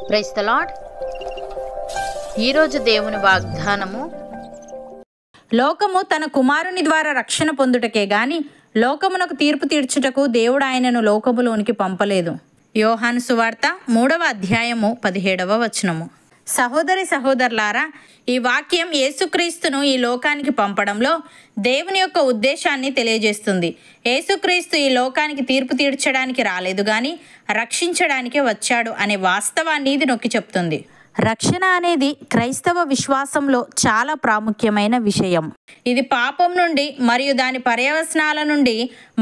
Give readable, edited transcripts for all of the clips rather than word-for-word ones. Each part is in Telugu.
Praise the lord. ఈరోజు దేవుని వాగ్దానము, లోకము తన కుమారుని ద్వారా రక్షణ పొందుటకే గాని లోకమునకు తీర్పు తీర్చుటకు దేవుడు ఆయనను లోకములోనికి పంపలేదు. యోహాను సువార్త 3వ అధ్యాయము 17వ వచనము. సహోదరి సహోదరులారా, ఈ వాక్యం యేసుక్రీస్తును ఈ లోకానికి పంపడంలో దేవుని యొక్క ఉద్దేశాన్ని తెలియజేస్తుంది. యేసుక్రీస్తు ఈ లోకానికి తీర్పు తీర్చడానికి రాలేదు కానీ రక్షించడానికే వచ్చాడు అనే వాస్తవాన్ని ఇది నొక్కి చెప్తుంది. రక్షణ అనేది క్రైస్తవ విశ్వాసంలో చాలా ప్రాముఖ్యమైన విషయం. ఇది పాపం నుండి మరియు దాని పర్యవసనాల నుండి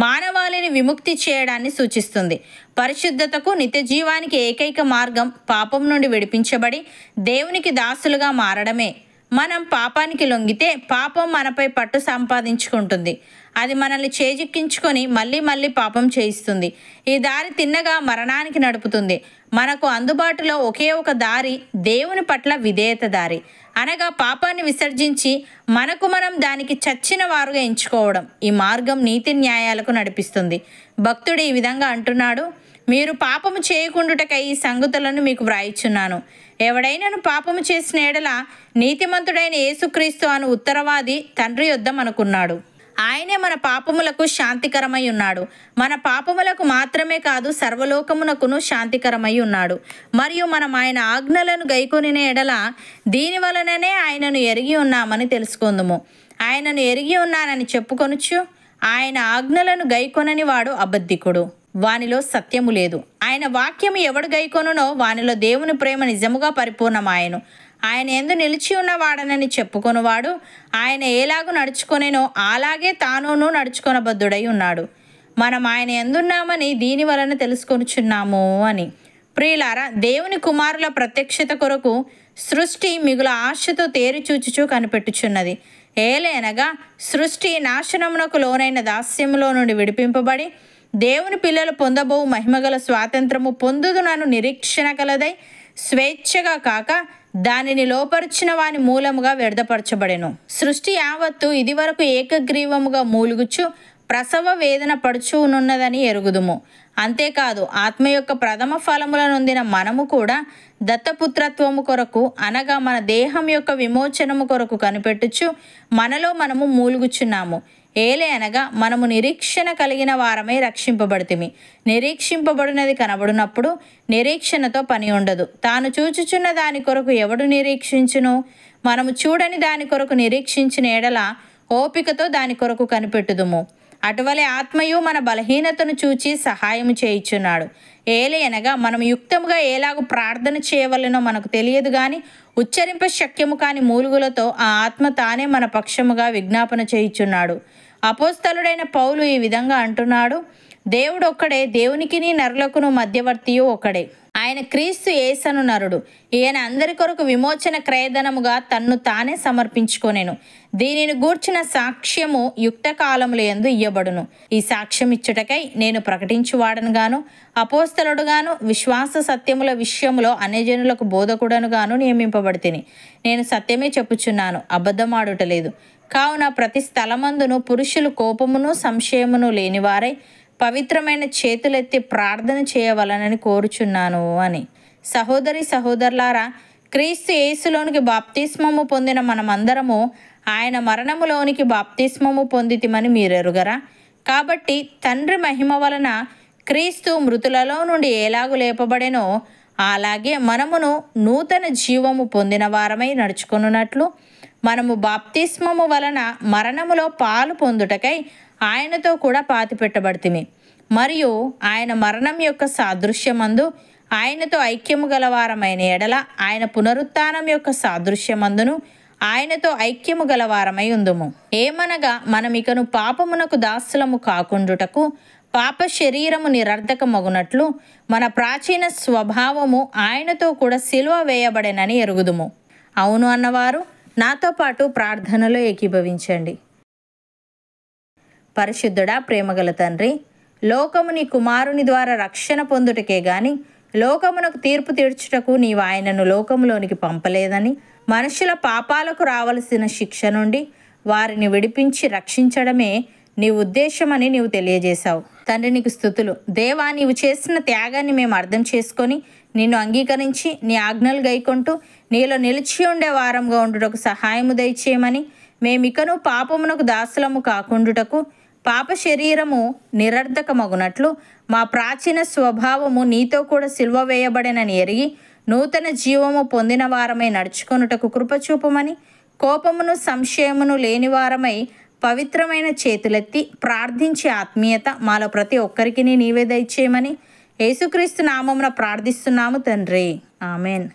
మానవాళిని విముక్తి చేయడాన్ని సూచిస్తుంది. పరిశుద్ధతకు, నిత్య జీవానికి ఏకైక మార్గం పాపం నుండి విడిపించబడి దేవునికి దాసులుగా మారడమే. మనం పాపానికి లొంగితే పాపం మనపై పట్టు సంపాదించుకుంటుంది. అది మనల్ని చేజిక్కించుకొని మళ్ళీ పాపం చేయిస్తుంది. ఈ దారి తిన్నగా మరణానికి నడుపుతుంది. మనకు అందుబాటులో ఒకే ఒక దారి దేవుని పట్ల విధేయత దారి, అనగా పాపాన్ని విసర్జించి మనకు మనం దానికి చచ్చిన వారుగా ఎంచుకోవడం. ఈ మార్గం నీతి న్యాయాలకు నడిపిస్తుంది. భక్తుడు ఈ విధంగా అంటున్నాడు, మీరు పాపము చేయకుండుటకై ఈ సంగతులను మీకు వ్రాయిచున్నాను. ఎవడైనను పాపము చేసిన ఎడల నీతిమంతుడైన యేసుక్రీస్తు అను ఉత్తరవాది తండ్రి యొద్ద మనకున్నాడు. ఆయనే మన పాపములకు శాంతికరమై ఉన్నాడు. మన పాపములకు మాత్రమే కాదు, సర్వలోకమునకును శాంతికరమై ఉన్నాడు. మరియు మనం ఆయన ఆజ్ఞలను గైకొనిన ఎడల దీని వలననే ఆయనను ఎరిగి ఉన్నామని తెలుసుకుందుము. ఆయనను ఎరిగి ఉన్నానని చెప్పుకొనుచు ఆయన ఆజ్ఞలను గైకొనని వాడు అబద్ధికుడు, వానిలో సత్యము లేదు. ఆయన వాక్యము ఎవడు గైకొనునో వానిలో దేవుని ప్రేమ నిజముగా పరిపూర్ణమాయను. ఆయన యందు నిలిచి ఉన్నవాడనని చెప్పుకొనువాడు ఆయన ఎలాగూ నడుచుకొనేనో అలాగే తానును నడుచుకొనబద్ధుడై ఉన్నాడు. మనం ఆయన యందున్నామని దీని వలన తెలుసుకొనుచున్నాము అని. ప్రియులారా, దేవుని కుమారుల ప్రత్యక్షత కొరకు సృష్టి మిగుల ఆశతో తేరి చూచుచూ కనిపెట్టుచున్నది. ఏలైనగా సృష్టి నాశనమునకు లోనైన దాస్యములో నుండి విడిపింపబడి దేవుని పిల్లలు పొందబో మహిమగల స్వాతంత్రము పొందుదునను నిరీక్షణ కలదై స్వేచ్ఛగా కాక దానిని లోపరిచిన వాని మూలముగా వ్యర్థపరచబడెను. సృష్టి యావత్తు ఇదివరకు ఏకగ్రీవముగా మూలుగుచు ప్రసవ వేదన పడుచునున్నదని ఎరుగుదుము. అంతేకాదు, ఆత్మ యొక్క ప్రథమ ఫలముల నొందిన మనము కూడా దత్తపుత్రత్వము కొరకు, అనగా మన దేహం యొక్క విమోచనము కొరకు కనిపెట్టుచు మనలో మనము మూలుగుచున్నాము. ఏలే అనగా మనము నిరీక్షణ కలిగిన వారమై రక్షింపబడితిమి. నిరీక్షింపబడినది కనబడినప్పుడు నిరీక్షణతో పని ఉండదు. తాను చూచుచున్న దాని కొరకు ఎవడు నిరీక్షించును? మనము చూడని దాని కొరకు నిరీక్షించిన ఎడల ఓపికతో దాని కొరకు కనిపెట్టుదుము. అటువలే ఆత్మయు మన బలహీనతను చూచి సహాయము చేయుచున్నాడు. ఏలే అనగా మనం యుక్తముగా ఎలాగూ ప్రార్థన చేయవలెనో మనకు తెలియదు కానీ ఉచ్చరింప శక్యము కాని మూలుగులతో ఆ ఆత్మ తానే మన పక్షముగా విజ్ఞాపన చేయుచున్నాడు. అపోస్తలుడైన పౌలు ఈ విధంగా అంటున్నాడు, దేవుడు ఒక్కడే, దేవునికిని నరులకును మధ్యవర్తియు ఒకడే, ఆయన క్రీస్తు యేసను నరుడు. ఈయన అందరి కొరకు విమోచన క్రయధనముగా తన్ను తానే సమర్పించుకొనెను. దీనిని గూర్చిన సాక్ష్యము యుక్త కాలముల యందు ఇయ్యబడును. ఈ సాక్ష్యం ఇచ్చుటకై నేను ప్రకటించువాడనుగాను, అపోస్తలుడుగాను, విశ్వాస సత్యముల విషయములో అన్యజనులకు బోధకుడనుగాను నియమింపబడితిని. నేను సత్యమే చెప్పుచున్నాను, అబద్ధమాడుటలేదు. కావున ప్రతి స్థలమందును పురుషులు కోపమును సంశయమును లేనివారై పవిత్రమైన చేతులెత్తి ప్రార్థన చేయవలనని కోరుచున్నాను అని. సహోదరి సహోదరులారా, క్రీస్తు యేసులోనికి బాప్తిస్మము పొందిన మనమందరము ఆయన మరణములోనికి బాప్తిస్మము పొందితిమని మీరెరుగరా? కాబట్టి తండ్రి మహిమ వలన క్రీస్తు మృతులలో నుండి ఎలాగు లేపబడెనో అలాగే మనమును నూతన జీవము పొందిన వారమై నడుచుకొనున్నట్లు మనము బాప్తిస్మము వలన మరణములో పాలు పొందుటకై ఆయనతో కూడా పాతిపెట్టబడితిమి. మరియు ఆయన మరణం యొక్క సాదృశ్యమందు ఆయనతో ఐక్యము గలవారమైన ఎడల ఆయన పునరుత్థానం యొక్క సాదృశ్యమందును ఆయనతో ఐక్యము గలవారమై ఉందుము. ఏమనగా మనమికను పాపమునకు దాసులము కాకుండుటకు పాప శరీరము నిరర్ధకమగునట్లు మన ప్రాచీన స్వభావము ఆయనతో కూడా సిలువ వేయబడెనని ఎరుగుదుము. అవును అన్నవారు నాతో పాటు ప్రార్థనలో ఏకీభవించండి. పరిశుద్ధుడా, ప్రేమగల తండ్రి, లోకము నీ కుమారుని ద్వారా రక్షణ పొందుటకే గాని లోకమునకు తీర్పు తీర్చుటకు నీవు ఆయనను లోకములోనికి పంపలేదని, మనుషుల పాపాలకు రావలసిన శిక్ష నుండి వారిని విడిపించి రక్షించడమే నీ ఉద్దేశమని నీవు తెలియజేశావు. తండ్రి నీకు స్తుతులు. దేవా, నీవు చేసిన త్యాగాన్ని మేము అర్థం చేసుకొని నిన్ను అంగీకరించి నీ ఆజ్ఞలు గైకొంటూ నీలో నిలిచి ఉండే వారంగా ఉండుటకు సహాయము దయచేయమని, మేమికను పాపమునకు దాసులము కాకుండుటకు, పాప శరీరము నిరర్ధకమగునట్లు మా ప్రాచీన స్వభావము నీతో కూడా సిలువ వేయబడినని ఎరిగి నూతన జీవము పొందిన వారమై నడుచుకొనుటకు కృపచూపమని, కోపమును సంశయమును లేని వారమై పవిత్రమైన చేతులెత్తి ప్రార్థించే ఆత్మీయత మాలో ప్రతి ఒక్కరికి నీవే దయచేయమని యేసుక్రీస్తు నామమున ప్రార్థిస్తున్నాము తండ్రి. ఆమెన్.